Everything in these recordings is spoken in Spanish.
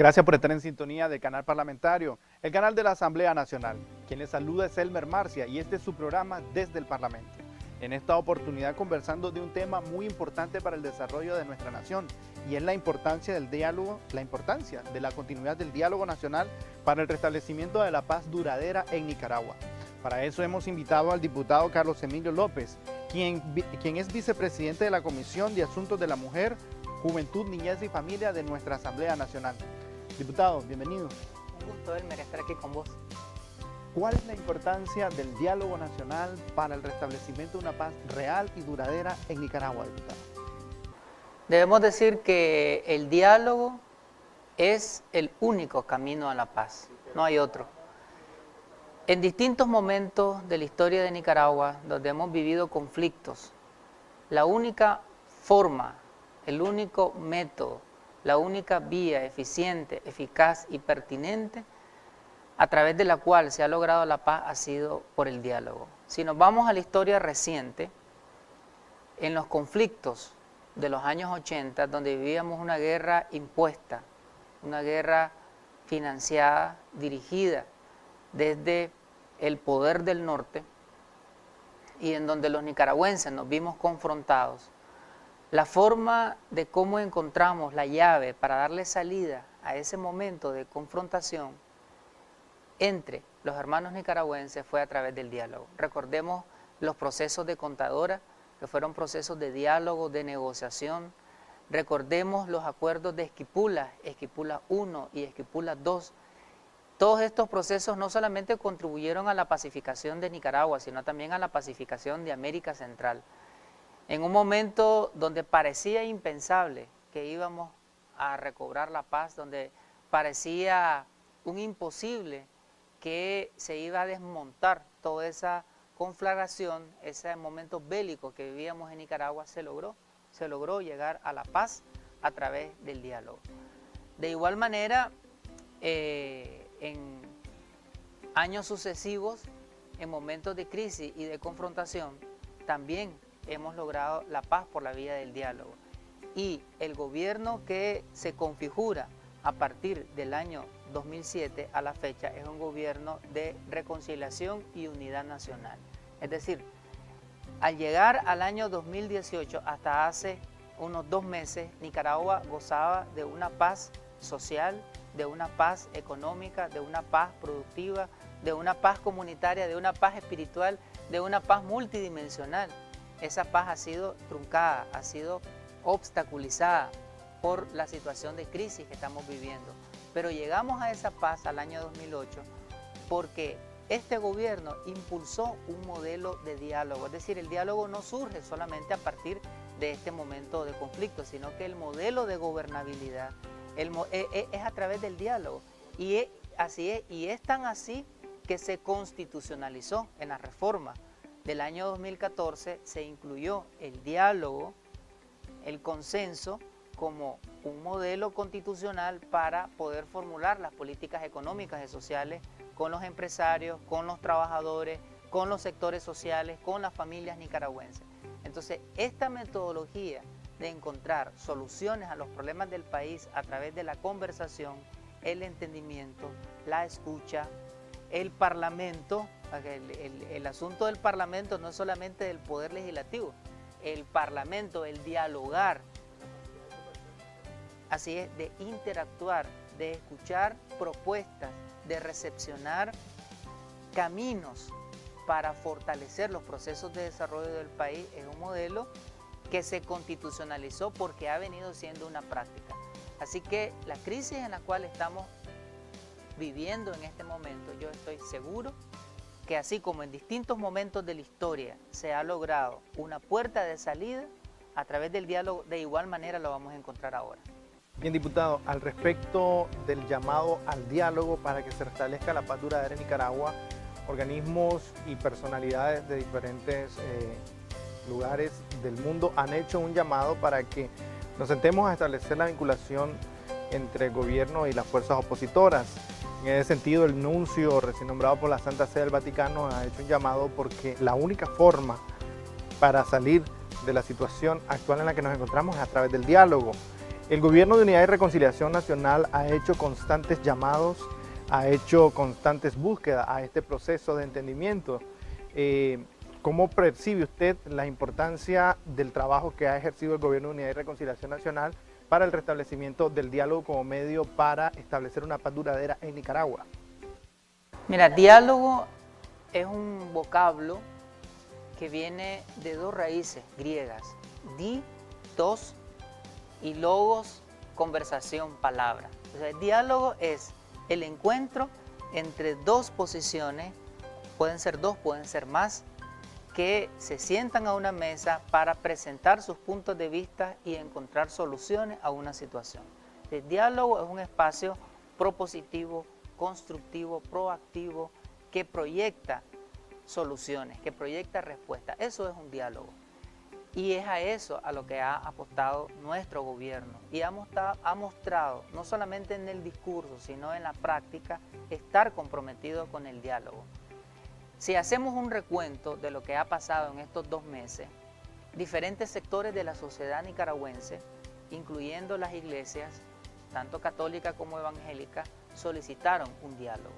Gracias por estar en sintonía del canal parlamentario, el canal de la Asamblea Nacional. Quien les saluda es Elmer Marcia y este es su programa Desde el Parlamento. En esta oportunidad conversando de un tema muy importante para el desarrollo de nuestra nación y es la importancia del diálogo, la importancia de la continuidad del diálogo nacional para el restablecimiento de la paz duradera en Nicaragua. Para eso hemos invitado al diputado Carlos Emilio López, quien es vicepresidente de la Comisión de Asuntos de la Mujer, Juventud, Niñez y Familia de nuestra Asamblea Nacional. Diputado, bienvenido. Un gusto, Elmer, estar aquí con vos. ¿Cuál es la importancia del diálogo nacional para el restablecimiento de una paz real y duradera en Nicaragua, diputado? Debemos decir que el diálogo es el único camino a la paz, no hay otro. En distintos momentos de la historia de Nicaragua, donde hemos vivido conflictos, la única forma, el único método, la única vía eficiente, eficaz y pertinente a través de la cual se ha logrado la paz ha sido por el diálogo. Si nos vamos a la historia reciente, en los conflictos de los años 80, donde vivíamos una guerra impuesta, una guerra financiada, dirigida desde el poder del norte, y en donde los nicaragüenses nos vimos confrontados, la forma de cómo encontramos la llave para darle salida a ese momento de confrontación entre los hermanos nicaragüenses fue a través del diálogo. Recordemos los procesos de Contadora, que fueron procesos de diálogo, de negociación. Recordemos los acuerdos de Esquipula, Esquipula I y Esquipula II. Todos estos procesos no solamente contribuyeron a la pacificación de Nicaragua, sino también a la pacificación de América Central. En un momento donde parecía impensable que íbamos a recobrar la paz, donde parecía un imposible que se iba a desmontar toda esa conflagración, ese momento bélico que vivíamos en Nicaragua, se logró llegar a la paz a través del diálogo. De igual manera, en años sucesivos, en momentos de crisis y de confrontación, también hemos logrado la paz por la vía del diálogo. Y el gobierno que se configura a partir del año 2007 a la fecha es un gobierno de reconciliación y unidad nacional. Es decir, al llegar al año 2018, hasta hace unos 2 meses, Nicaragua gozaba de una paz social, de una paz económica, de una paz productiva, de una paz comunitaria, de una paz espiritual, de una paz multidimensional. Esa paz ha sido truncada, ha sido obstaculizada por la situación de crisis que estamos viviendo. Pero llegamos a esa paz al año 2008 porque este gobierno impulsó un modelo de diálogo. Es decir, el diálogo no surge solamente a partir de este momento de conflicto, sino que el modelo de gobernabilidad es a través del diálogo. Y así es, y es tan así que se constitucionalizó en la reforma del año 2014, se incluyó el diálogo, el consenso, como un modelo constitucional para poder formular las políticas económicas y sociales con los empresarios, con los trabajadores, con los sectores sociales, con las familias nicaragüenses. Entonces, esta metodología de encontrar soluciones a los problemas del país a través de la conversación, el entendimiento, la escucha, el parlamento, el asunto del parlamento no es solamente del poder legislativo, el parlamento, el dialogar, así es, de interactuar, de escuchar propuestas, de recepcionar caminos para fortalecer los procesos de desarrollo del país, es un modelo que se constitucionalizó porque ha venido siendo una práctica. Así que la crisis en la cual estamos viviendo en este momento, yo estoy seguro que así como en distintos momentos de la historia se ha logrado una puerta de salida a través del diálogo, de igual manera lo vamos a encontrar ahora. Bien, diputado, al respecto del llamado al diálogo para que se restablezca la paz duradera en Nicaragua, organismos y personalidades de diferentes lugares del mundo han hecho un llamado para que nos sentemos a establecer la vinculación entre el gobierno y las fuerzas opositoras. En ese sentido, el nuncio recién nombrado por la Santa Sede del Vaticano ha hecho un llamado porque la única forma para salir de la situación actual en la que nos encontramos es a través del diálogo. El Gobierno de Unidad y Reconciliación Nacional ha hecho constantes llamados, ha hecho constantes búsquedas a este proceso de entendimiento. ¿Cómo percibe usted la importancia del trabajo que ha ejercido el Gobierno de Unidad y Reconciliación Nacional para el restablecimiento del diálogo como medio para establecer una paz duradera en Nicaragua? Mira, diálogo es un vocablo que viene de dos raíces griegas, di, dos, y logos, conversación, palabra. O sea, el diálogo es el encuentro entre dos posiciones, pueden ser dos, pueden ser más, que se sientan a una mesa para presentar sus puntos de vista y encontrar soluciones a una situación. El diálogo es un espacio propositivo, constructivo, proactivo, que proyecta soluciones, que proyecta respuestas. Eso es un diálogo. Y es a eso a lo que ha apostado nuestro gobierno y ha mostrado, no solamente en el discurso, sino en la práctica, estar comprometido con el diálogo. Si hacemos un recuento de lo que ha pasado en estos 2 meses, diferentes sectores de la sociedad nicaragüense, incluyendo las iglesias, tanto católica como evangélica, solicitaron un diálogo.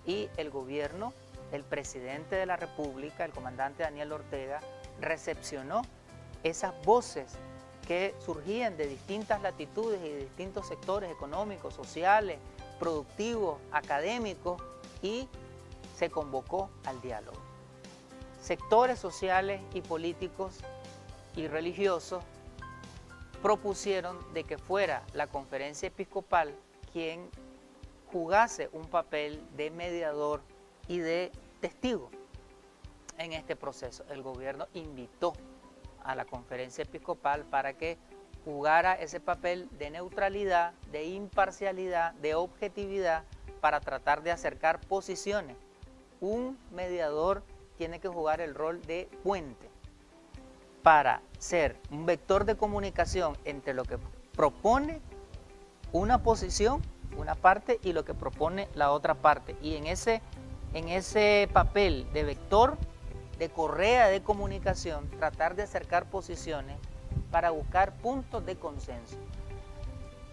Y el gobierno, el presidente de la República, el comandante Daniel Ortega, recepcionó esas voces que surgían de distintas latitudes y de distintos sectores económicos, sociales, productivos, académicos, y se convocó al diálogo. Sectores sociales y políticos y religiosos propusieron de que fuera la conferencia episcopal quien jugase un papel de mediador y de testigo en este proceso. El gobierno invitó a la conferencia episcopal para que jugara ese papel de neutralidad, de imparcialidad, de objetividad, para tratar de acercar posiciones. Un mediador tiene que jugar el rol de puente para ser un vector de comunicación entre lo que propone una posición, una parte, y lo que propone la otra parte. Y en ese papel de vector, de correa de comunicación, tratar de acercar posiciones para buscar puntos de consenso.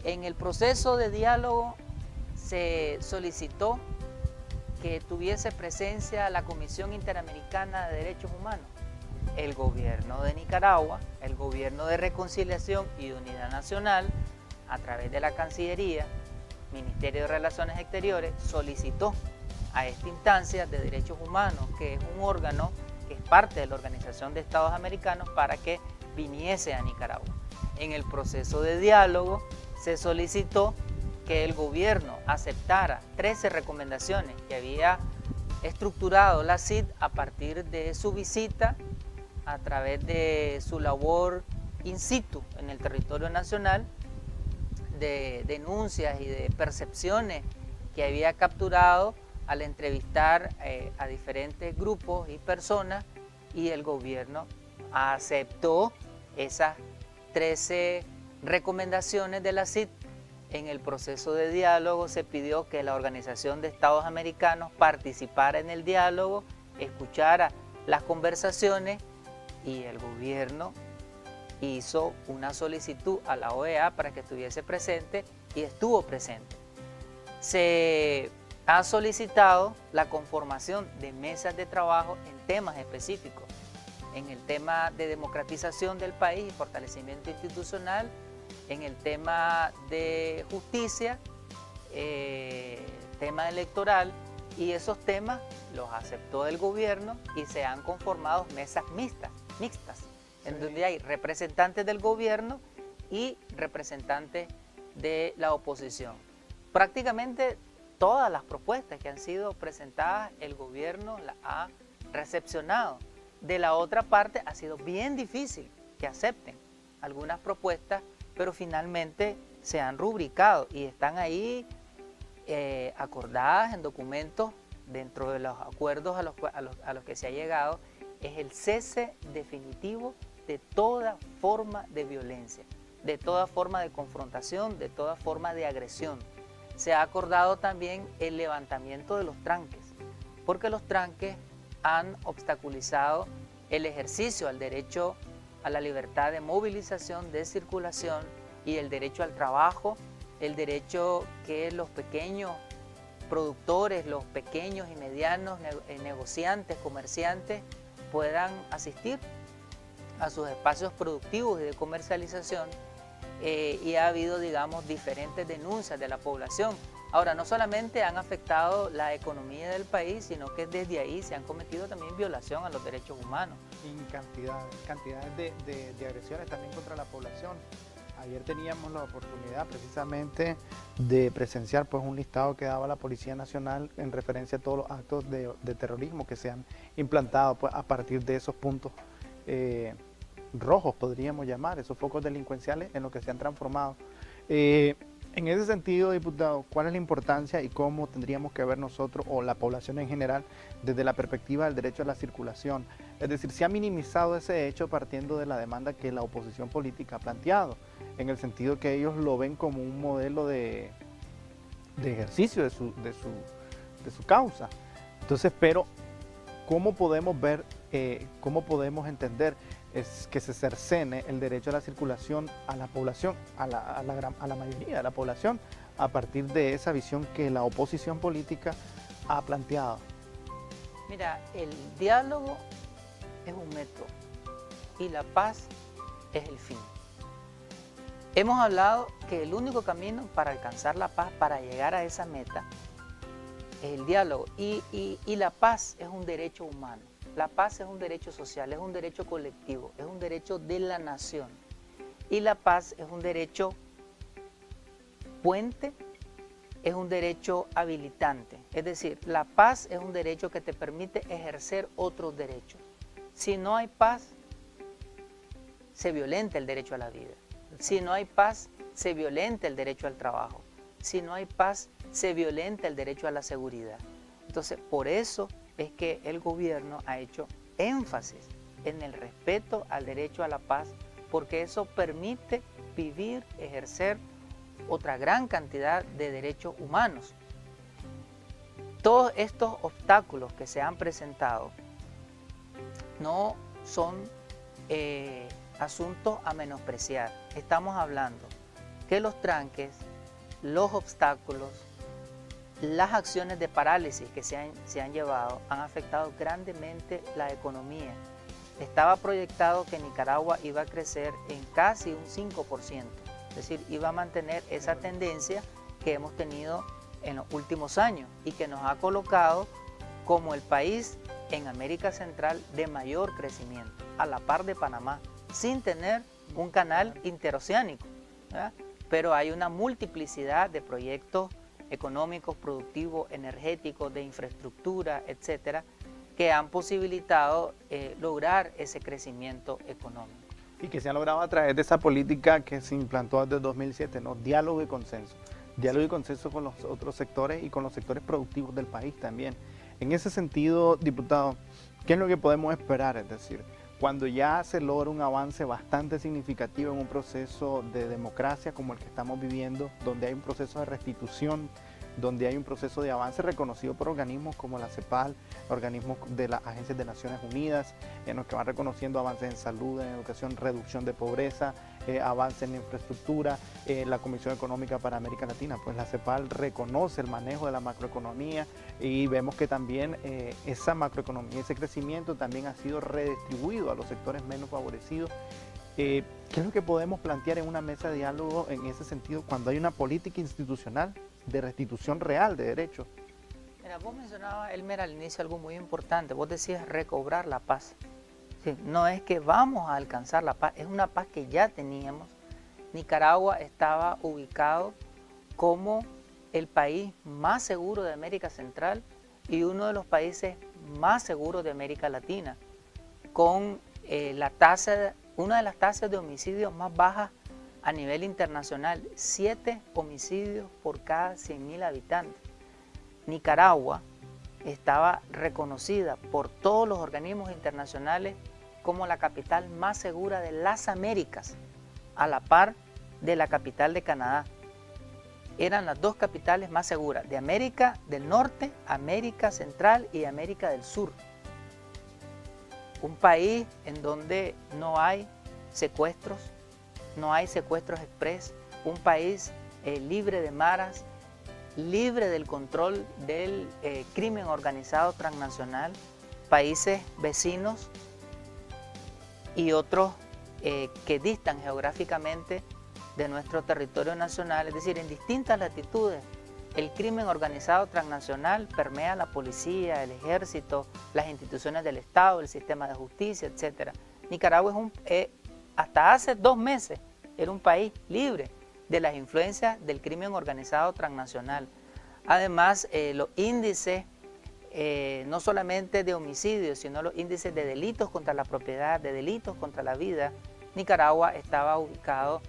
En el proceso de diálogo se solicitó que tuviese presencia la Comisión Interamericana de Derechos Humanos, el gobierno de Nicaragua, el gobierno de Reconciliación y Unidad Nacional, a través de la Cancillería, Ministerio de Relaciones Exteriores, solicitó a esta instancia de derechos humanos, que es un órgano que es parte de la Organización de Estados Americanos, para que viniese a Nicaragua. En el proceso de diálogo se solicitó que el gobierno aceptara 13 recomendaciones que había estructurado la CID a partir de su visita, a través de su labor in situ en el territorio nacional, de denuncias y de percepciones que había capturado al entrevistar a diferentes grupos y personas, y el gobierno aceptó esas 13 recomendaciones de la CID. En el proceso de diálogo se pidió que la Organización de Estados Americanos participara en el diálogo, escuchara las conversaciones, y el gobierno hizo una solicitud a la OEA para que estuviese presente, y estuvo presente. Se ha solicitado la conformación de mesas de trabajo en temas específicos, en el tema de democratización del país y fortalecimiento institucional, en el tema de justicia, tema electoral, y esos temas los aceptó el gobierno y se han conformado mesas mixtas, en donde hay representantes del gobierno y representantes de la oposición. Prácticamente todas las propuestas que han sido presentadas, el gobierno las ha recepcionado. De la otra parte ha sido bien difícil que acepten algunas propuestas, pero finalmente se han rubricado y están ahí acordadas en documentos. Dentro de los acuerdos a los que se ha llegado es el cese definitivo de toda forma de violencia, de toda forma de confrontación, de toda forma de agresión. Se ha acordado también el levantamiento de los tranques, porque los tranques han obstaculizado el ejercicio al derecho a la libertad de movilización, de circulación y el derecho al trabajo, el derecho que los pequeños productores, los pequeños y medianos negociantes, comerciantes puedan asistir a sus espacios productivos y de comercialización, y ha habido, digamos, diferentes denuncias de la población. Ahora, no solamente han afectado la economía del país, sino que desde ahí se han cometido también violación a los derechos humanos. Y cantidades de agresiones también contra la población. Ayer teníamos la oportunidad precisamente de presenciar pues un listado que daba la Policía Nacional en referencia a todos los actos de terrorismo que se han implantado pues, a partir de esos puntos rojos, podríamos llamar, esos focos delincuenciales en los que se han transformado. En ese sentido, diputado, ¿cuál es la importancia y cómo tendríamos que ver nosotros o la población en general desde la perspectiva del derecho a la circulación? Es decir, se ha minimizado ese hecho partiendo de la demanda que la oposición política ha planteado, en el sentido que ellos lo ven como un modelo de ejercicio de su causa. Entonces, pero ¿cómo podemos ver, cómo podemos entender es que se cercene el derecho a la circulación a la población, a la mayoría de la población, a partir de esa visión que la oposición política ha planteado? Mira, el diálogo es un método y la paz es el fin. Hemos hablado que el único camino para alcanzar la paz, para llegar a esa meta, es el diálogo, y la paz es un derecho humano. La paz es un derecho social, es un derecho colectivo, es un derecho de la nación. Y la paz es un derecho puente, es un derecho habilitante. Es decir, la paz es un derecho que te permite ejercer otros derechos. Si no hay paz, se violenta el derecho a la vida. Si no hay paz, se violenta el derecho al trabajo. Si no hay paz, se violenta el derecho a la seguridad. Entonces, por eso es que el gobierno ha hecho énfasis en el respeto al derecho a la paz, porque eso permite vivir, ejercer otra gran cantidad de derechos humanos. Todos estos obstáculos que se han presentado no son asuntos a menospreciar. Estamos hablando que los tranques, los obstáculos, las acciones de parálisis que se han llevado han afectado grandemente la economía. Estaba proyectado que Nicaragua iba a crecer en casi un 5%, es decir, iba a mantener esa tendencia que hemos tenido en los últimos años y que nos ha colocado como el país en América Central de mayor crecimiento, a la par de Panamá, sin tener un canal interoceánico, ¿verdad? Pero hay una multiplicidad de proyectos económicos, productivos, energéticos, de infraestructura, etcétera, que han posibilitado lograr ese crecimiento económico. Y que se ha logrado a través de esa política que se implantó desde 2007, ¿no? Diálogo y consenso. Diálogo y consenso con los otros sectores y con los sectores productivos del país también. En ese sentido, diputado, ¿qué es lo que podemos esperar? Es decir, cuando ya se logra un avance bastante significativo en un proceso de democracia como el que estamos viviendo, donde hay un proceso de restitución, donde hay un proceso de avance reconocido por organismos como la CEPAL, organismos de las agencias de Naciones Unidas, en los que van reconociendo avances en salud, en educación, reducción de pobreza, avances en infraestructura, la Comisión Económica para América Latina, pues la CEPAL reconoce el manejo de la macroeconomía y vemos que también esa macroeconomía, ese crecimiento también ha sido redistribuido a los sectores menos favorecidos. ¿Qué es lo que podemos plantear en una mesa de diálogo en ese sentido cuando hay una política institucional de restitución real de derechos? Mira, vos mencionabas, Elmer, al inicio algo muy importante. Vos decías recobrar la paz. Sí, no es que vamos a alcanzar la paz, es una paz que ya teníamos. Nicaragua estaba ubicado como el país más seguro de América Central y uno de los países más seguros de América Latina, con una de las tasas de homicidios más bajas a nivel internacional, 7 homicidios por cada 100.000 habitantes. Nicaragua estaba reconocida por todos los organismos internacionales como la capital más segura de las Américas, a la par de la capital de Canadá. Eran las dos capitales más seguras de América del Norte, América Central y América del Sur. Un país en donde no hay secuestros express, un país libre de maras, libre del control del crimen organizado transnacional, países vecinos y otros que distan geográficamente de nuestro territorio nacional, es decir, en distintas latitudes. El crimen organizado transnacional permea la policía, el ejército, las instituciones del Estado, el sistema de justicia, etc. Nicaragua hasta hace 2 meses era un país libre de las influencias del crimen organizado transnacional. Además, los índices, no solamente de homicidios, sino los índices de delitos contra la propiedad, de delitos contra la vida, Nicaragua estaba ubicado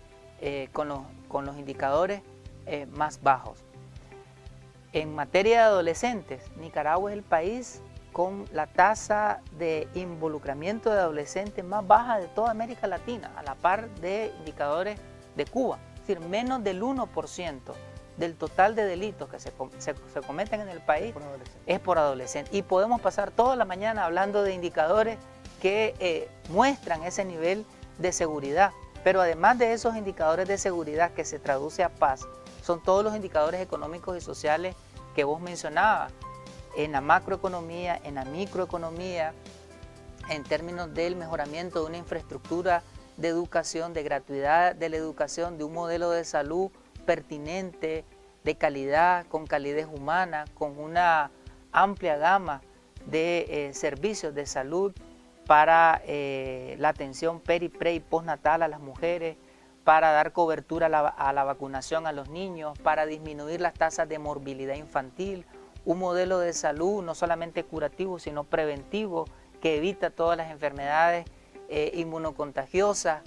con los indicadores más bajos. En materia de adolescentes, Nicaragua es el país con la tasa de involucramiento de adolescentes más baja de toda América Latina, a la par de indicadores de Cuba. Es decir, menos del 1% del total de delitos que se cometen en el país es por adolescentes. Y podemos pasar toda la mañana hablando de indicadores que muestran ese nivel de seguridad. Pero además de esos indicadores de seguridad que se traduce a paz, son todos los indicadores económicos y sociales que vos mencionabas, en la macroeconomía, en la microeconomía, en términos del mejoramiento de una infraestructura de educación, de gratuidad de la educación, de un modelo de salud pertinente, de calidad, con calidez humana, con una amplia gama de servicios de salud para la atención peri, pre y postnatal a las mujeres, para dar cobertura a la vacunación a los niños, para disminuir las tasas de morbilidad infantil, un modelo de salud no solamente curativo, sino preventivo, que evita todas las enfermedades inmunocontagiosas,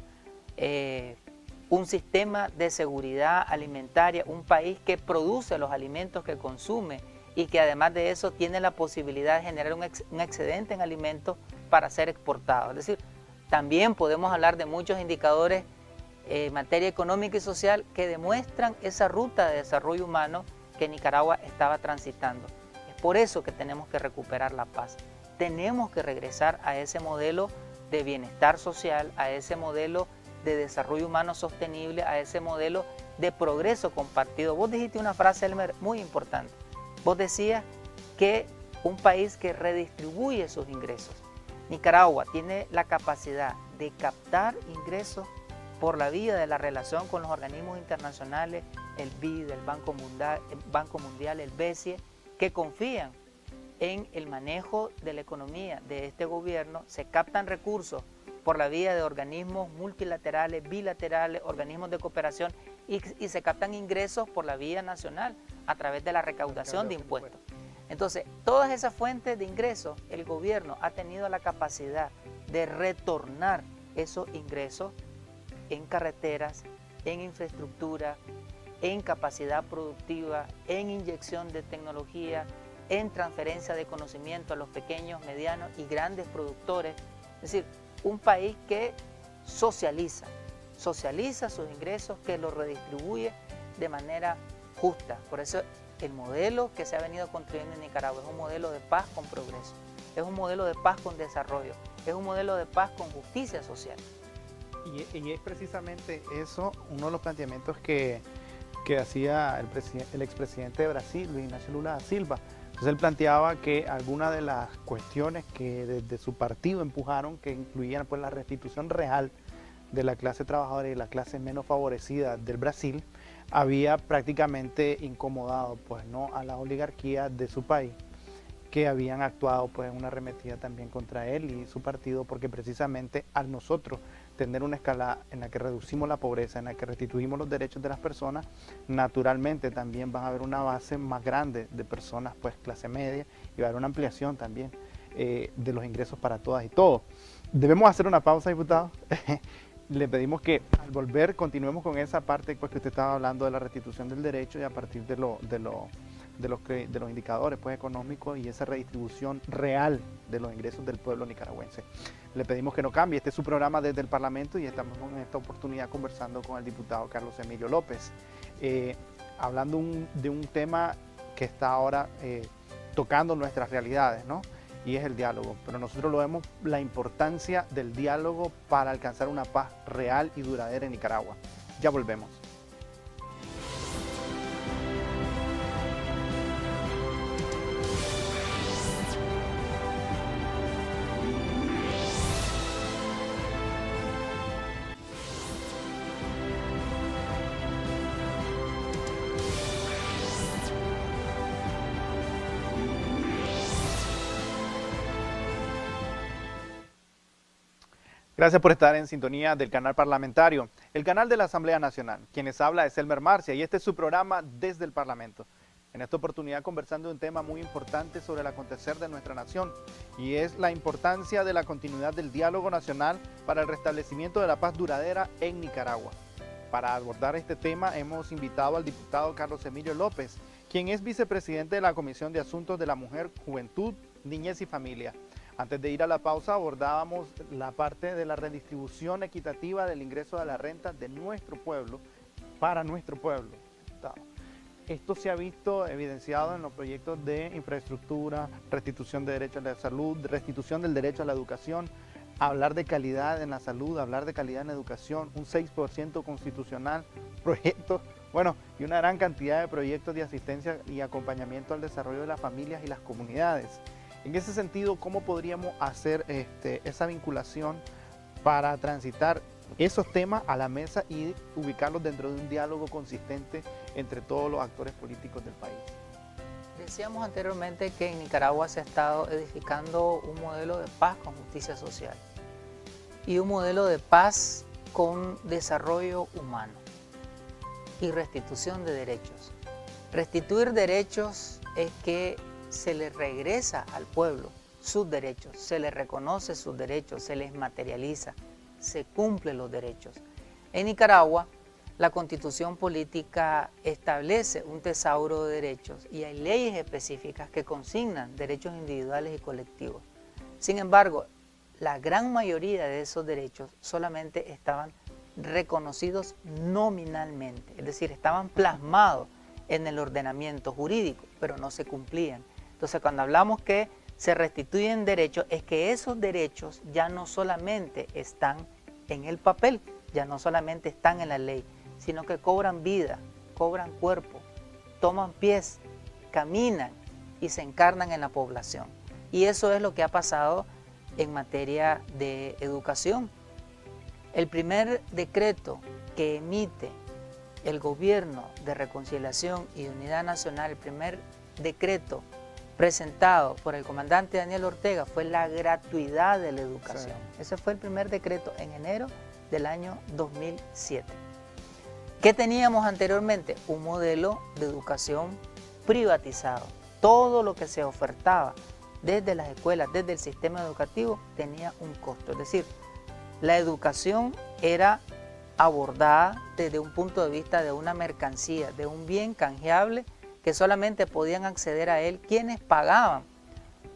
un sistema de seguridad alimentaria, un país que produce los alimentos que consume y que además de eso tiene la posibilidad de generar un excedente en alimentos para ser exportado. Es decir, también podemos hablar de muchos indicadores en materia económica y social que demuestran esa ruta de desarrollo humano que Nicaragua estaba transitando. Es por eso que tenemos que recuperar la paz. Tenemos que regresar a ese modelo de bienestar social, a ese modelo de desarrollo humano sostenible, a ese modelo de progreso compartido. Vos dijiste una frase, Elmer, muy importante. Vos decías que un país que redistribuye sus ingresos. Nicaragua tiene la capacidad de captar ingresos por la vía de la relación con los organismos internacionales, el BID, el Banco Mundial, el BESIE, que confían en el manejo de la economía de este gobierno. Se captan recursos por la vía de organismos multilaterales, bilaterales, organismos de cooperación y se captan ingresos por la vía nacional a través de la recaudación de impuestos. Entonces, todas esas fuentes de ingresos, el gobierno ha tenido la capacidad de retornar esos ingresos en carreteras, en infraestructura, en capacidad productiva, en inyección de tecnología, en transferencia de conocimiento a los pequeños, medianos y grandes productores. Es decir, un país que socializa sus ingresos, que los redistribuye de manera justa. Por eso el modelo que se ha venido construyendo en Nicaragua es un modelo de paz con progreso, es un modelo de paz con desarrollo, es un modelo de paz con justicia social. Y es precisamente eso uno de los planteamientos que hacía el expresidente de Brasil, Luis Ignacio Lula da Silva. Entonces él planteaba que algunas de las cuestiones que desde su partido empujaron, que incluían pues la restitución real de la clase trabajadora y la clase menos favorecida del Brasil, había prácticamente incomodado pues, ¿no? a la oligarquía de su país, que habían actuado pues, en una arremetida también contra él y su partido, porque precisamente al nosotros tener una escala en la que reducimos la pobreza, en la que restituimos los derechos de las personas, naturalmente también va a haber una base más grande de personas pues clase media y va a haber una ampliación también de los ingresos para todas y todos. Debemos hacer una pausa, diputado. Le pedimos que al volver continuemos con esa parte pues, que usted estaba hablando de la restitución del derecho y a partir de los indicadores pues, económicos y esa redistribución real de los ingresos del pueblo nicaragüense. Le pedimos que no cambie. Este es su programa desde el Parlamento y estamos en esta oportunidad conversando con el diputado Carlos Emilio López, hablando de un tema que está ahora tocando nuestras realidades, ¿no? Y es el diálogo, pero nosotros lo vemos la importancia del diálogo para alcanzar una paz real y duradera en Nicaragua. Ya volvemos. Gracias por estar en sintonía del canal parlamentario, el canal de la Asamblea Nacional. Quienes habla es Elmer Marcia y este es su programa Desde el Parlamento. En esta oportunidad conversando de un tema muy importante sobre el acontecer de nuestra nación y es la importancia de la continuidad del diálogo nacional para el restablecimiento de la paz duradera en Nicaragua. Para abordar este tema hemos invitado al diputado Carlos Emilio López, quien es vicepresidente de la Comisión de Asuntos de la Mujer, Juventud, Niñez y Familia. Antes de ir a la pausa abordábamos la parte de la redistribución equitativa del ingreso de la renta de nuestro pueblo para nuestro pueblo. Esto se ha visto evidenciado en los proyectos de infraestructura, restitución de derechos a la salud, restitución del derecho a la educación, hablar de calidad en la salud, hablar de calidad en la educación, un 6% constitucional, proyectos, bueno, y una gran cantidad de proyectos de asistencia y acompañamiento al desarrollo de las familias y las comunidades. En ese sentido, ¿cómo podríamos hacer esa vinculación para transitar esos temas a la mesa y ubicarlos dentro de un diálogo consistente entre todos los actores políticos del país? Decíamos anteriormente que en Nicaragua se ha estado edificando un modelo de paz con justicia social y un modelo de paz con desarrollo humano y restitución de derechos. Restituir derechos es que se le regresa al pueblo sus derechos, se le reconoce sus derechos, se les materializa, se cumplen los derechos. En Nicaragua, la Constitución política establece un tesauro de derechos y hay leyes específicas que consignan derechos individuales y colectivos. Sin embargo, la gran mayoría de esos derechos solamente estaban reconocidos nominalmente, es decir, estaban plasmados en el ordenamiento jurídico, pero no se cumplían. Entonces, cuando hablamos que se restituyen derechos, es que esos derechos ya no solamente están en el papel, ya no solamente están en la ley, sino que cobran vida, cobran cuerpo, toman pies, caminan y se encarnan en la población. Y eso es lo que ha pasado en materia de educación. El primer decreto que emite el Gobierno de Reconciliación y Unidad Nacional, el primer decreto presentado por el comandante Daniel Ortega fue la gratuidad de la educación. Sí. Ese fue el primer decreto en enero del año 2007. ¿Qué teníamos anteriormente? Un modelo de educación privatizado. Todo lo que se ofertaba desde las escuelas, desde el sistema educativo, tenía un costo. Es decir, la educación era abordada desde un punto de vista de una mercancía, de un bien canjeable que solamente podían acceder a él quienes pagaban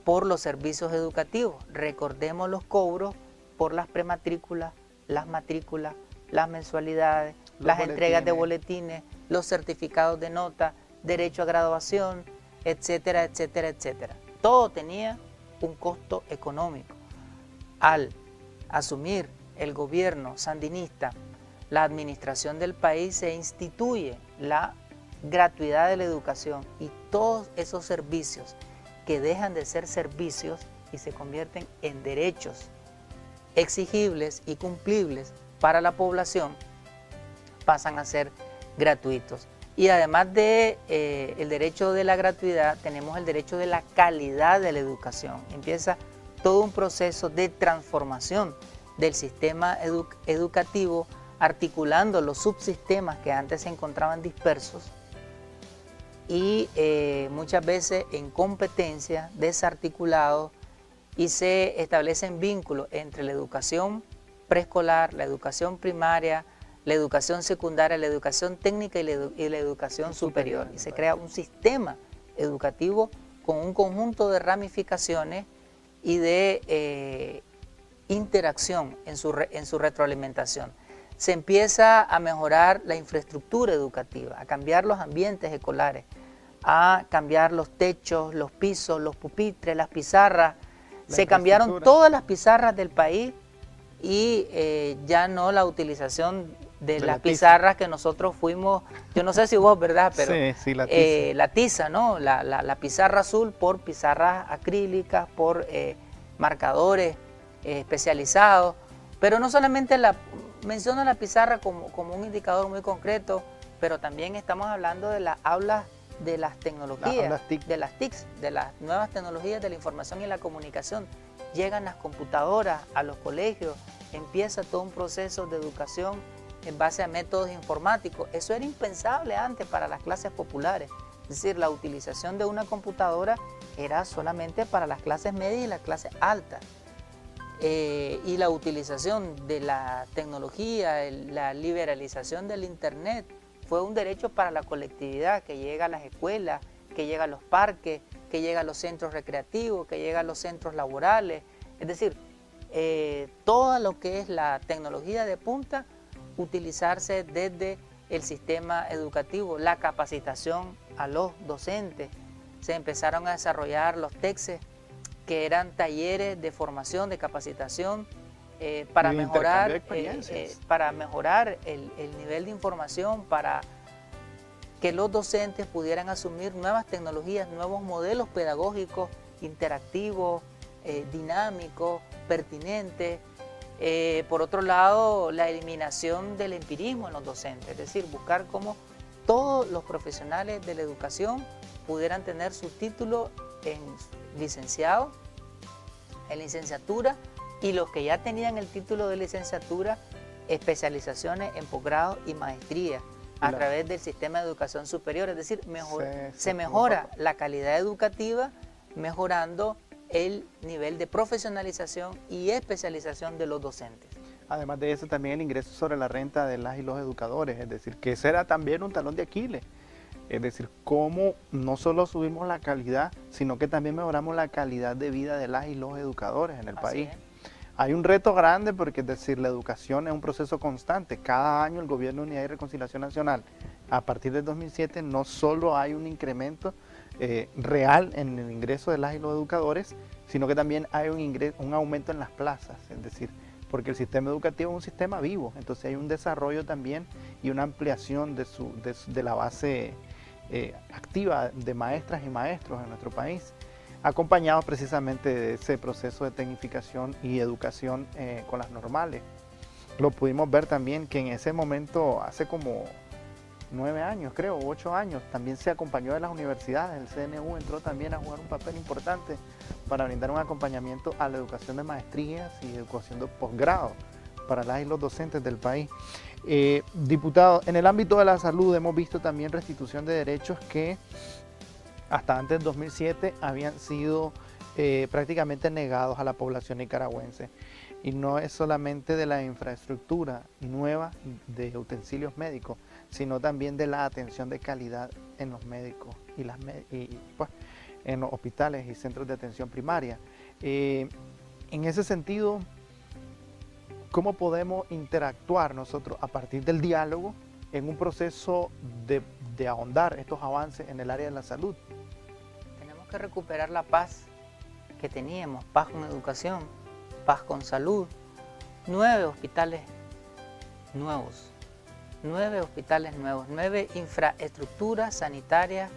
por los servicios educativos. Recordemos los cobros por las prematrículas, las matrículas, las mensualidades, las entregas de boletines, los certificados de nota, derecho a graduación, etcétera, etcétera, etcétera. Todo tenía un costo económico. Al asumir el gobierno sandinista la administración del país, se instituye la gratuidad de la educación y todos esos servicios que dejan de ser servicios y se convierten en derechos exigibles y cumplibles para la población pasan a ser gratuitos. Y además de el derecho de la gratuidad, tenemos el derecho de la calidad de la educación. Empieza todo un proceso de transformación del sistema educativo, articulando los subsistemas que antes se encontraban dispersos y muchas veces en competencia, desarticulados, y se establecen vínculos entre la educación preescolar, la educación primaria, la educación secundaria, la educación técnica y la educación superior. Y se crea un sistema educativo con un conjunto de ramificaciones y de interacción en su retroalimentación. Se empieza a mejorar la infraestructura educativa, a cambiar los ambientes escolares, a cambiar los techos, los pisos, los pupitres, las pizarras. Se cambiaron todas las pizarras del país y ya no la utilización de las pizarras que nosotros fuimos, yo no sé si vos, ¿verdad? Pero sí, la tiza, ¿no? La pizarra azul por pizarras acrílicas, por marcadores especializados, pero no solamente menciono la pizarra como un indicador muy concreto, pero también estamos hablando de las aulas de las tecnologías, de las TICs, de las nuevas tecnologías de la información y la comunicación. Llegan las computadoras a los colegios empieza todo un proceso de educación en base a métodos informáticos. Eso era impensable antes para las clases populares. Es decir, la utilización de una computadora era solamente para las clases medias y las clases altas. Y la utilización de la tecnología, la liberalización del Internet, fue un derecho para la colectividad que llega a las escuelas, que llega a los parques, que llega a los centros recreativos, que llega a los centros laborales. Es decir, todo lo que es la tecnología de punta, utilizarse desde el sistema educativo, la capacitación a los docentes. Se empezaron a desarrollar los TECSES, que eran talleres de formación, de capacitación, para mejorar el nivel de información, para que los docentes pudieran asumir nuevas tecnologías, nuevos modelos pedagógicos, interactivos, dinámicos, pertinentes. Por otro lado, la eliminación del empirismo en los docentes, es decir, buscar cómo todos los profesionales de la educación pudieran tener su título en licenciado, en licenciatura, y los que ya tenían el título de licenciatura, especializaciones en posgrado y maestría a través del sistema de educación superior. Es decir, se mejora la calidad educativa, mejorando el nivel de profesionalización y especialización de los docentes. Además de eso, también el ingreso sobre la renta de las y los educadores, es decir, que ese era también un talón de Aquiles. Es decir, cómo no solo subimos la calidad, sino que también mejoramos la calidad de vida de las y los educadores en el país. Hay un reto grande porque, es decir, la educación es un proceso constante. Cada año el Gobierno de Unidad y Reconciliación Nacional, a partir del 2007, no solo hay un incremento real en el ingreso de las y los educadores, sino que también hay un aumento en las plazas, es decir, porque el sistema educativo es un sistema vivo, entonces hay un desarrollo también y una ampliación de la base activa de maestras y maestros en nuestro país, acompañados precisamente de ese proceso de tecnificación y educación con las normales. Lo pudimos ver también que en ese momento, hace como 9 años, creo, 8 años, también se acompañó de las universidades. El CNU entró también a jugar un papel importante para brindar un acompañamiento a la educación de maestrías y educación de posgrado para las y los docentes del país. Diputado, en el ámbito de la salud hemos visto también restitución de derechos que hasta antes del 2007 habían sido prácticamente negados a la población nicaragüense. Y no es solamente de la infraestructura nueva de utensilios médicos, sino también de la atención de calidad en los médicos y en los hospitales y centros de atención primaria. En ese sentido, ¿cómo podemos interactuar nosotros a partir del diálogo en un proceso de ahondar estos avances en el área de la salud? Tenemos que recuperar la paz que teníamos, paz con educación, paz con salud. 9 hospitales nuevos, 9 infraestructuras sanitarias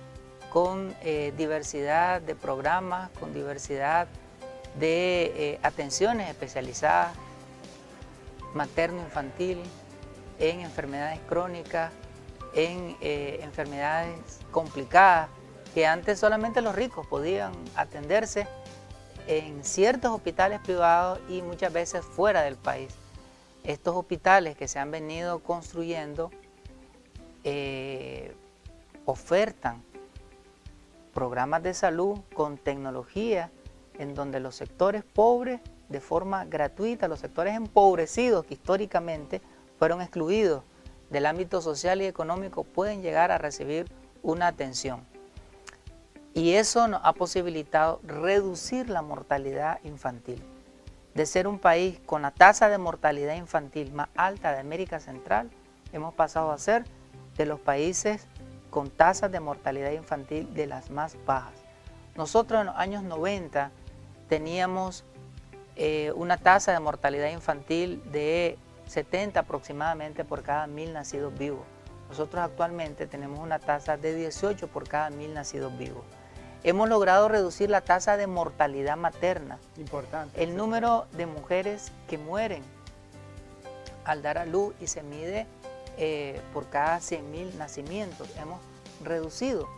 con diversidad de programas, con diversidad de atenciones especializadas, materno-infantil, en enfermedades crónicas, en enfermedades complicadas, que antes solamente los ricos podían atenderse en ciertos hospitales privados y muchas veces fuera del país. Estos hospitales que se han venido construyendo ofertan programas de salud con tecnología en donde los sectores pobres, de forma gratuita, los sectores empobrecidos que históricamente fueron excluidos del ámbito social y económico, pueden llegar a recibir una atención. Y eso nos ha posibilitado reducir la mortalidad infantil. De ser un país con la tasa de mortalidad infantil más alta de América Central, hemos pasado a ser de los países con tasas de mortalidad infantil de las más bajas. Nosotros en los años 90 teníamos una tasa de mortalidad infantil de 70 aproximadamente por cada 1000 nacidos vivos. Nosotros actualmente tenemos una tasa de 18 por cada 1000 nacidos vivos. Hemos logrado reducir la tasa de mortalidad materna. Importante. El número de mujeres que mueren al dar a luz y se mide por cada 100.000 nacimientos. Hemos reducido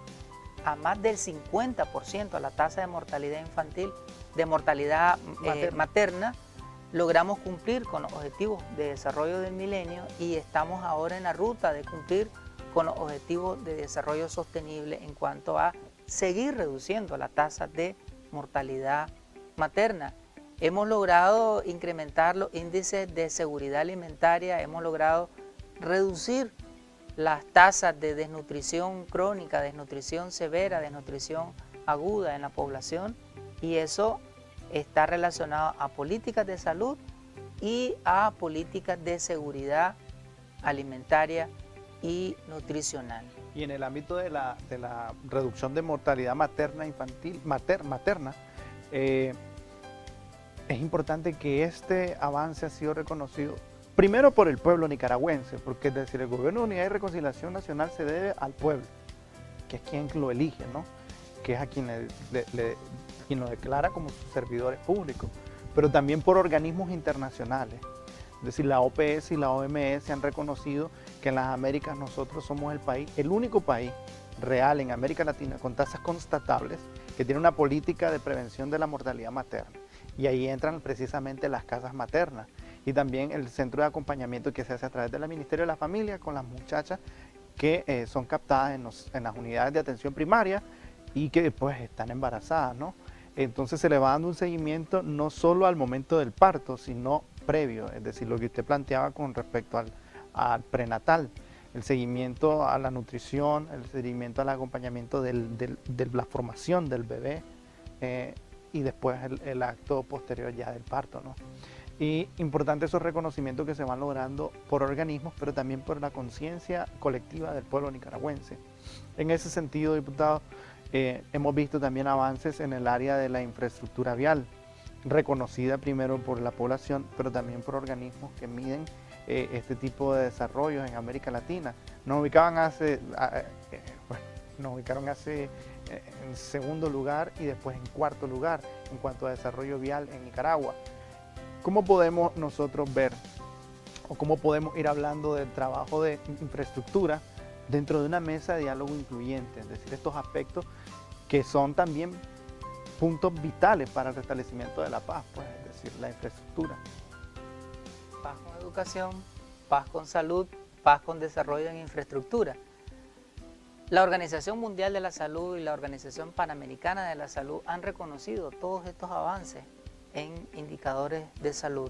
a más del 50% la tasa de mortalidad infantil, de mortalidad materna logramos cumplir con los objetivos de desarrollo del milenio y estamos ahora en la ruta de cumplir con los objetivos de desarrollo sostenible en cuanto a seguir reduciendo la tasa de mortalidad materna. Hemos logrado incrementar los índices de seguridad alimentaria, hemos logrado reducir las tasas de desnutrición crónica, desnutrición severa, desnutrición aguda en la población, y eso está relacionado a políticas de salud y a políticas de seguridad alimentaria y nutricional. Y en el ámbito de la reducción de mortalidad materna materna, es importante que este avance ha sido reconocido primero por el pueblo nicaragüense, porque es decir, el Gobierno de Unidad y Reconciliación Nacional se debe al pueblo, que es quien lo elige, ¿no? Que es a quien lo declara como sus servidores públicos, pero también por organismos internacionales. Es decir, la OPS y la OMS han reconocido que en las Américas nosotros somos el único país real en América Latina con tasas constatables que tiene una política de prevención de la mortalidad materna. Y ahí entran precisamente las casas maternas y también el centro de acompañamiento que se hace a través del Ministerio de la Familia con las muchachas que son captadas en las unidades de atención primaria y que después están embarazadas, ¿no? Entonces se le va dando un seguimiento no solo al momento del parto, sino previo, es decir, lo que usted planteaba con respecto al prenatal, el seguimiento a la nutrición, el seguimiento al acompañamiento de la formación del bebé y después el acto posterior ya del parto, ¿no? Y importante esos reconocimientos que se van logrando por organismos, pero también por la conciencia colectiva del pueblo nicaragüense. En ese sentido, diputado, hemos visto también avances en el área de la infraestructura vial, reconocida primero por la población, pero también por organismos que miden este tipo de desarrollos en América Latina. Nos ubicaron hace en segundo lugar y después en cuarto lugar en cuanto a desarrollo vial en Nicaragua. ¿Cómo podemos nosotros ver o cómo podemos ir hablando del trabajo de infraestructura dentro de una mesa de diálogo incluyente? Es decir, estos aspectos que son también puntos vitales para el restablecimiento de la paz, pues, es decir, la infraestructura. Paz con educación, paz con salud, paz con desarrollo en infraestructura. La Organización Mundial de la Salud y la Organización Panamericana de la Salud han reconocido todos estos avances en indicadores de salud.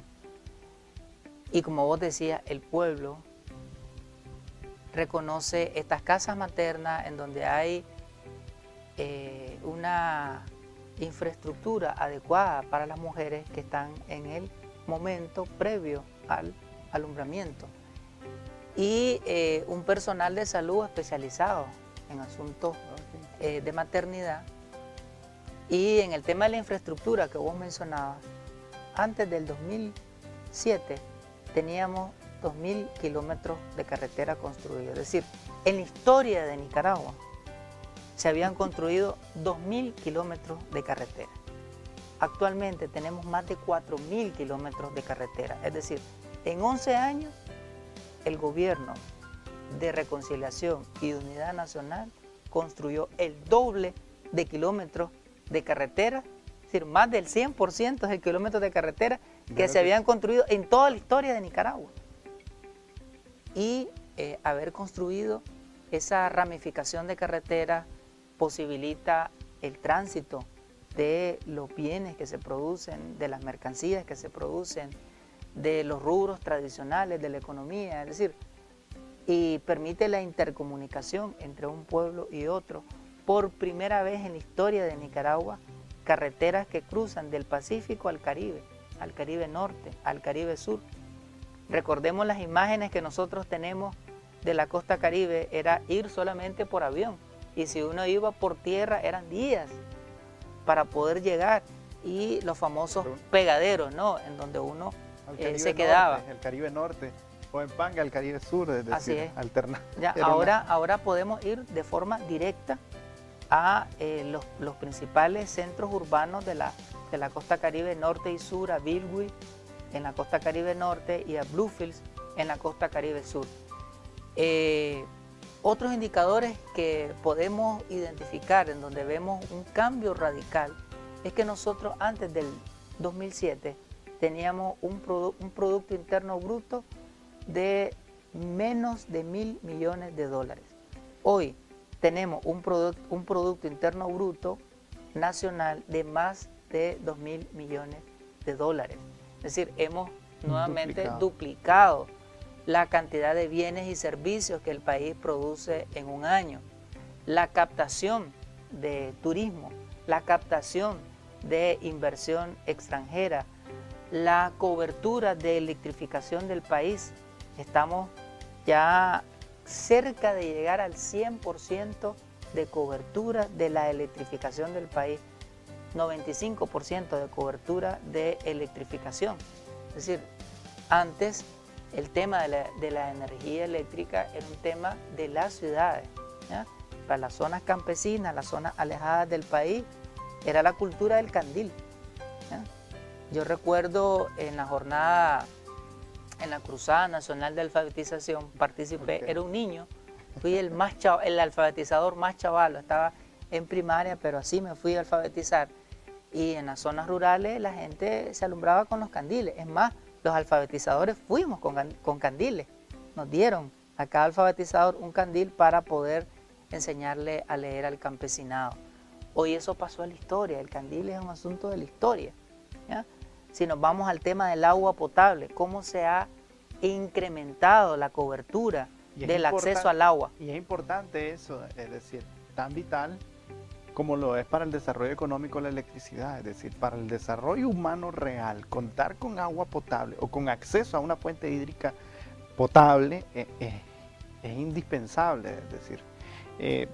Y como vos decías, el pueblo reconoce estas casas maternas en donde hay una infraestructura adecuada para las mujeres que están en el momento previo al alumbramiento y un personal de salud especializado en asuntos de maternidad. Y en el tema de la infraestructura que vos mencionabas, antes del 2007 teníamos 2.000 kilómetros de carretera construidos. Es decir, en la historia de Nicaragua se habían construido 2.000 kilómetros de carretera. Actualmente tenemos más de 4.000 kilómetros de carretera. Es decir, en 11 años el gobierno de Reconciliación y de Unidad Nacional construyó el doble de kilómetros de carretera, es decir, más del 100% de kilómetros de carretera que se habían construido en toda la historia de Nicaragua. Y haber construido esa ramificación de carretera posibilita el tránsito de los bienes que se producen, de las mercancías que se producen, de los rubros tradicionales de la economía, es decir, y permite la intercomunicación entre un pueblo y otro. Por primera vez en la historia de Nicaragua, carreteras que cruzan del Pacífico al Caribe Norte, al Caribe Sur. Recordemos las imágenes que nosotros tenemos de la costa Caribe, era ir solamente por avión, y si uno iba por tierra eran días para poder llegar, y los famosos pegaderos, ¿no?, en donde uno se quedaba. Norte, el Caribe Norte, o en Panga el Caribe Sur, es decir, alternativo. Ahora podemos ir de forma directa a los principales centros urbanos de la costa Caribe Norte y Sur, a Bilwi en la costa Caribe Norte y a Bluefields en la costa Caribe Sur. Otros indicadores que podemos identificar en donde vemos un cambio radical es que nosotros antes del 2007 teníamos un Producto Interno Bruto de menos de 1.000 millones de dólares. Hoy tenemos un Producto Interno Bruto nacional de más de 2.000 millones de dólares. Es decir, hemos nuevamente duplicado la cantidad de bienes y servicios que el país produce en un año. La captación de turismo, la captación de inversión extranjera, la cobertura de electrificación del país. Estamos ya cerca de llegar al 100% de cobertura de la electrificación del país, 95% de cobertura de electrificación. Es decir, antes el tema de la energía eléctrica era un tema de las ciudades, ¿ya? Para las zonas campesinas, las zonas alejadas del país, era la cultura del candil, ¿ya? Yo recuerdo en la jornada, en la Cruzada Nacional de Alfabetización, participé, era un niño, fui el alfabetizador más chavalo, estaba en primaria, pero así me fui a alfabetizar. Y en las zonas rurales la gente se alumbraba con los candiles. Es más, los alfabetizadores fuimos con candiles. Nos dieron a cada alfabetizador un candil para poder enseñarle a leer al campesinado. Hoy eso pasó a la historia, el candil es un asunto de la historia, ¿ya? Si nos vamos al tema del agua potable, cómo se ha incrementado la cobertura del acceso al agua. Y es importante eso, es decir, tan vital como lo es para el desarrollo económico la electricidad, es decir, para el desarrollo humano real, contar con agua potable o con acceso a una fuente hídrica potable es indispensable, es decir,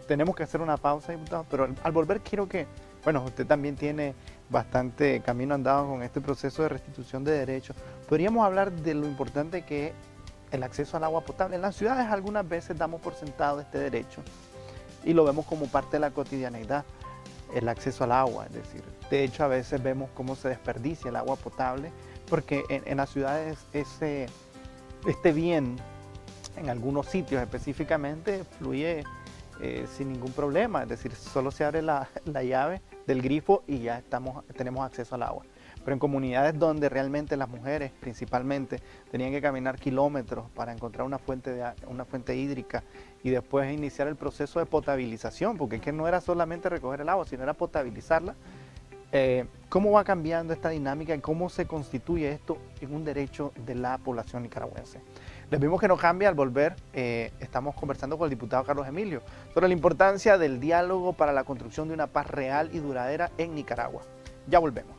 tenemos que hacer una pausa, diputado, pero al volver quiero que, bueno, usted también tiene bastante camino andado con este proceso de restitución de derechos. Podríamos hablar de lo importante que es el acceso al agua potable. En las ciudades algunas veces damos por sentado este derecho y lo vemos como parte de la cotidianeidad, el acceso al agua, es decir, de hecho a veces vemos cómo se desperdicia el agua potable, porque en las ciudades este bien, en algunos sitios específicamente, fluye sin ningún problema, es decir, solo se abre la llave del grifo y ya tenemos acceso al agua. Pero en comunidades donde realmente las mujeres principalmente tenían que caminar kilómetros para encontrar una fuente hídrica y después iniciar el proceso de potabilización, porque es que no era solamente recoger el agua, sino era potabilizarla. ¿Cómo va cambiando esta dinámica y cómo se constituye esto en un derecho de la población nicaragüense? Les vimos que no cambia al volver. Estamos conversando con el diputado Carlos Emilio sobre la importancia del diálogo para la construcción de una paz real y duradera en Nicaragua. Ya volvemos.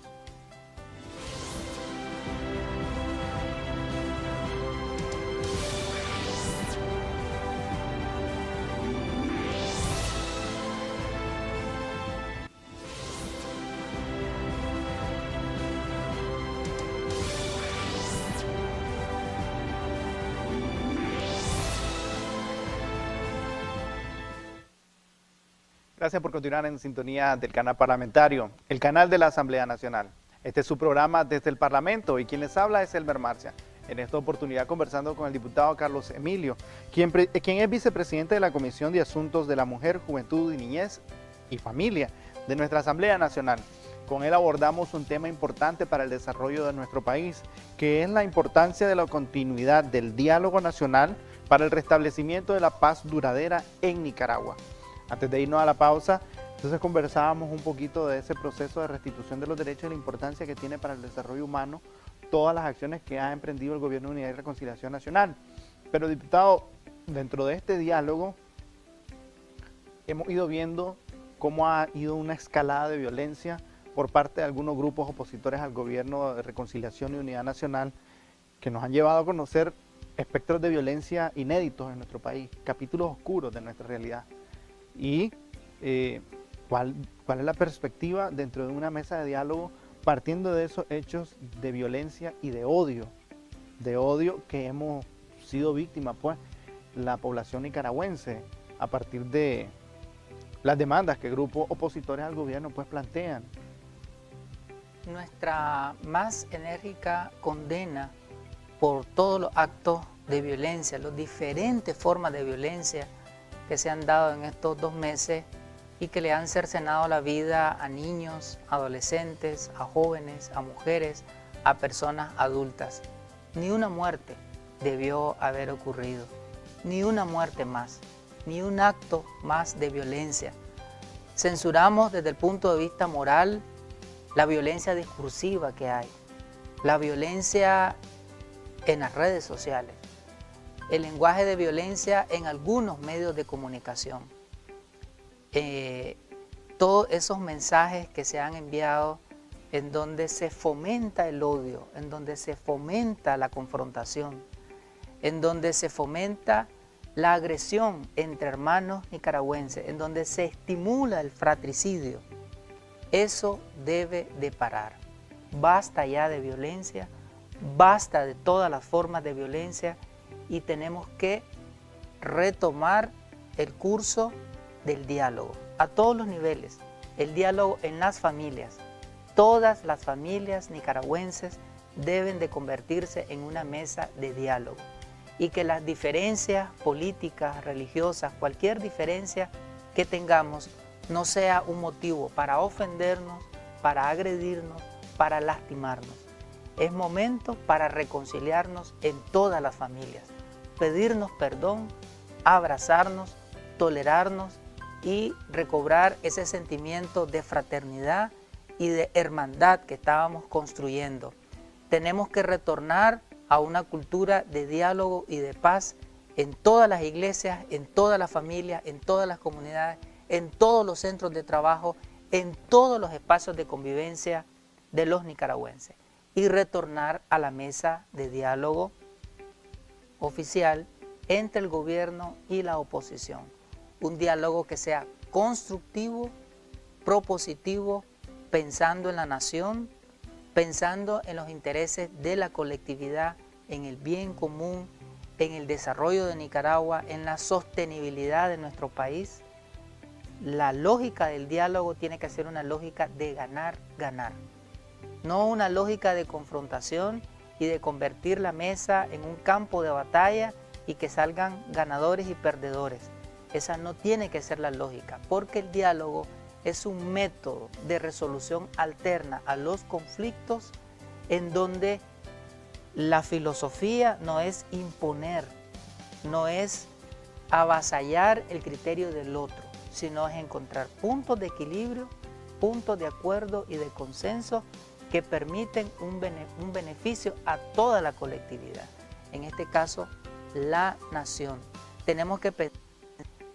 Gracias por continuar en sintonía del canal parlamentario, el canal de la Asamblea Nacional. Este es su programa Desde el Parlamento y quien les habla es Elmer Marcia. En esta oportunidad conversando con el diputado Carlos Emilio, quien es vicepresidente de la Comisión de Asuntos de la Mujer, Juventud y Niñez y Familia de nuestra Asamblea Nacional. Con él abordamos un tema importante para el desarrollo de nuestro país, que es la importancia de la continuidad del diálogo nacional para el restablecimiento de la paz duradera en Nicaragua. Antes de irnos a la pausa, entonces conversábamos un poquito de ese proceso de restitución de los derechos y la importancia que tiene para el desarrollo humano todas las acciones que ha emprendido el Gobierno de Unidad y Reconciliación Nacional. Pero, diputado, dentro de este diálogo hemos ido viendo cómo ha ido una escalada de violencia por parte de algunos grupos opositores al Gobierno de Reconciliación y Unidad Nacional que nos han llevado a conocer espectros de violencia inéditos en nuestro país, capítulos oscuros de nuestra realidad. Y ¿cuál es la perspectiva dentro de una mesa de diálogo partiendo de esos hechos de violencia y de odio que hemos sido víctimas, pues, la población nicaragüense, a partir de las demandas que grupos opositores al gobierno pues plantean? Nuestra más enérgica condena por todos los actos de violencia, las diferentes formas de violencia que se han dado en estos 2 meses y que le han cercenado la vida a niños, adolescentes, a jóvenes, a mujeres, a personas adultas. Ni una muerte debió haber ocurrido, ni una muerte más, ni un acto más de violencia. Censuramos desde el punto de vista moral la violencia discursiva que hay, la violencia en las redes sociales, el lenguaje de violencia en algunos medios de comunicación. Todos esos mensajes que se han enviado en donde se fomenta el odio, en donde se fomenta la confrontación, en donde se fomenta la agresión entre hermanos nicaragüenses, en donde se estimula el fratricidio. Eso debe de parar. Basta ya de violencia, basta de todas las formas de violencia y tenemos que retomar el curso del diálogo a todos los niveles, el diálogo en las familias. Todas las familias nicaragüenses deben de convertirse en una mesa de diálogo y que las diferencias políticas, religiosas, cualquier diferencia que tengamos no sea un motivo para ofendernos, para agredirnos, para lastimarnos. Es momento para reconciliarnos en todas las familias, pedirnos perdón, abrazarnos, tolerarnos y recobrar ese sentimiento de fraternidad y de hermandad que estábamos construyendo. Tenemos que retornar a una cultura de diálogo y de paz en todas las iglesias, en todas las familias, en todas las comunidades, en todos los centros de trabajo, en todos los espacios de convivencia de los nicaragüenses y retornar a la mesa de diálogo oficial entre el gobierno y la oposición. Un diálogo que sea constructivo, propositivo, pensando en la nación, pensando en los intereses de la colectividad, en el bien común, en el desarrollo de Nicaragua, en la sostenibilidad de nuestro país. La lógica del diálogo tiene que ser una lógica de ganar, ganar. No una lógica de confrontación y de convertir la mesa en un campo de batalla y que salgan ganadores y perdedores. Esa no tiene que ser la lógica, porque el diálogo es un método de resolución alterna a los conflictos en donde la filosofía no es imponer, no es avasallar el criterio del otro, sino es encontrar puntos de equilibrio, puntos de acuerdo y de consenso que permiten un beneficio a toda la colectividad. En este caso, la nación. Tenemos que pensar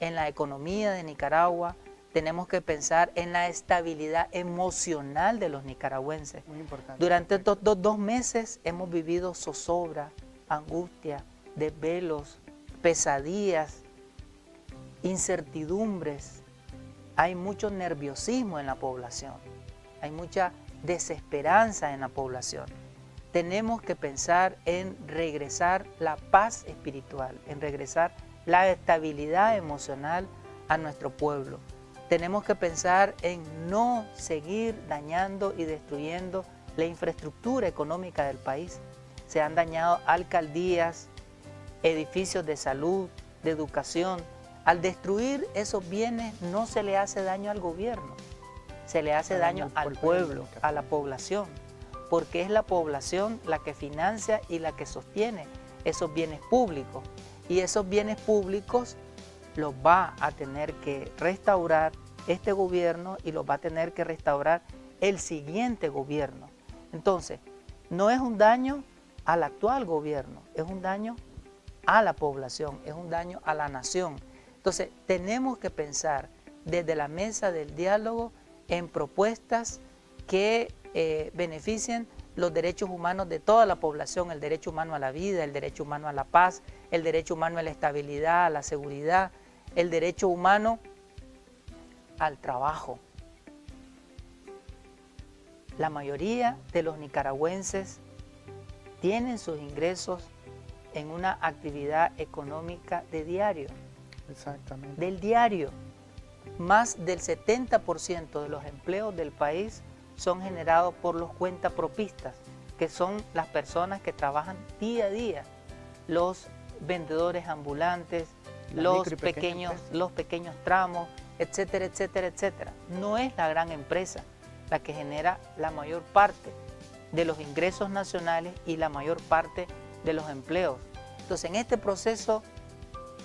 en la economía de Nicaragua, tenemos que pensar en la estabilidad emocional de los nicaragüenses. Muy importante. Durante estos dos meses hemos vivido zozobra, angustia, desvelos, pesadillas, incertidumbres. Hay mucho nerviosismo en la población, hay mucha desesperanza en la población. Tenemos que pensar en regresar la paz espiritual, en regresar la estabilidad emocional a nuestro pueblo. Tenemos que pensar en no seguir dañando y destruyendo la infraestructura económica del país. Se han dañado alcaldías, edificios de salud, de educación. Al destruir esos bienes no se le hace daño al gobierno, se le hace daño al pueblo, a la población, porque es la población la que financia y la que sostiene esos bienes públicos. Y esos bienes públicos los va a tener que restaurar este gobierno y los va a tener que restaurar el siguiente gobierno. Entonces, no es un daño al actual gobierno, es un daño a la población, es un daño a la nación. Entonces, tenemos que pensar desde la mesa del diálogo en propuestas que beneficien los derechos humanos de toda la población, el derecho humano a la vida, el derecho humano a la paz, el derecho humano a la estabilidad, a la seguridad, el derecho humano al trabajo. La mayoría de los nicaragüenses tienen sus ingresos en una actividad económica de diario. Exactamente. Del diario. Más del 70% de los empleos del país son generados por los cuentapropistas, que son las personas que trabajan día a día, los vendedores ambulantes, los pequeños tramos, etcétera, etcétera, etcétera. No es la gran empresa la que genera la mayor parte de los ingresos nacionales y la mayor parte de los empleos. Entonces, en este proceso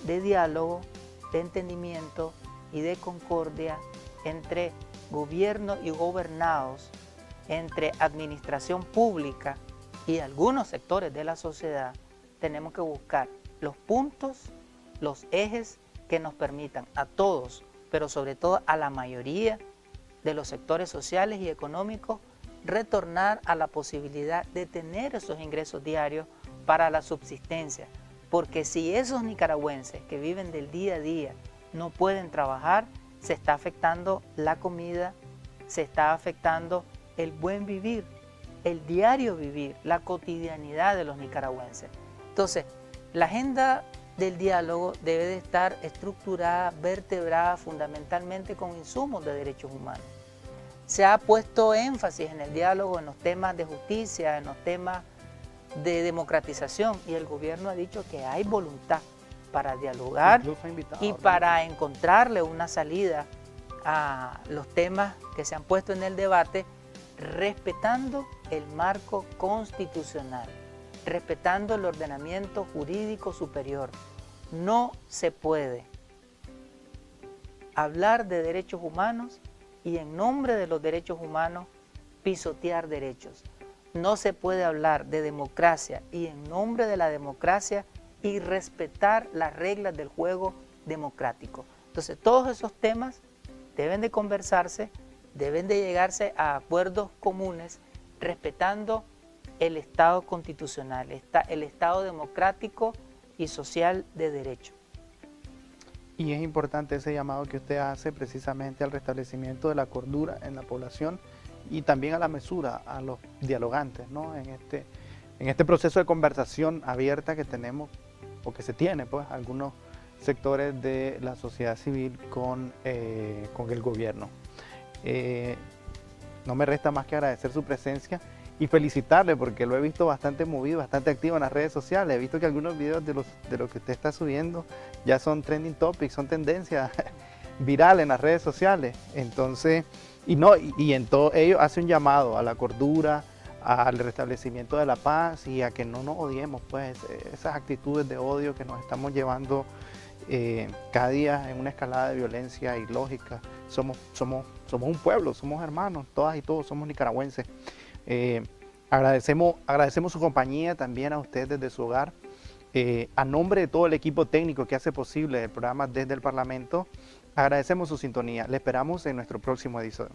de diálogo, de entendimiento y de concordia entre gobierno y gobernados, entre administración pública y algunos sectores de la sociedad, tenemos que buscar los puntos, los ejes que nos permitan a todos, pero sobre todo a la mayoría de los sectores sociales y económicos, retornar a la posibilidad de tener esos ingresos diarios para la subsistencia. Porque si esos nicaragüenses que viven del día a día no pueden trabajar, se está afectando la comida, se está afectando el buen vivir, el diario vivir, la cotidianidad de los nicaragüenses. Entonces, la agenda del diálogo debe de estar estructurada, vertebrada fundamentalmente con insumos de derechos humanos. Se ha puesto énfasis en el diálogo en los temas de justicia, en los temas de democratización, y el gobierno ha dicho que hay voluntad para dialogar y para encontrarle una salida a los temas que se han puesto en el debate, respetando el marco constitucional, respetando el ordenamiento jurídico superior. No se puede hablar de derechos humanos y en nombre de los derechos humanos pisotear derechos. No se puede hablar de democracia y en nombre de la democracia y respetar las reglas del juego democrático. Entonces, todos esos temas deben de conversarse, deben de llegarse a acuerdos comunes, respetando el Estado constitucional, el Estado democrático y social de derecho. Y es importante ese llamado que usted hace precisamente al restablecimiento de la cordura en la población y también a la mesura, a los dialogantes, ¿no? En este proceso de conversación abierta que tenemos, o que se tiene, pues, algunos sectores de la sociedad civil con el gobierno. No me resta más que agradecer su presencia y felicitarle, porque lo he visto bastante movido, bastante activo en las redes sociales. He visto que algunos videos de lo que usted está subiendo ya son trending topics, son tendencias virales en las redes sociales. Entonces, y en todo ello hace un llamado a la cordura, al restablecimiento de la paz y a que no nos odiemos, pues, esas actitudes de odio que nos estamos llevando cada día en una escalada de violencia ilógica. Somos un pueblo, somos hermanos, todas y todos somos nicaragüenses. Agradecemos su compañía también a usted desde su hogar. A nombre de todo el equipo técnico que hace posible el programa Desde el Parlamento, agradecemos su sintonía. Le esperamos en nuestro próximo episodio.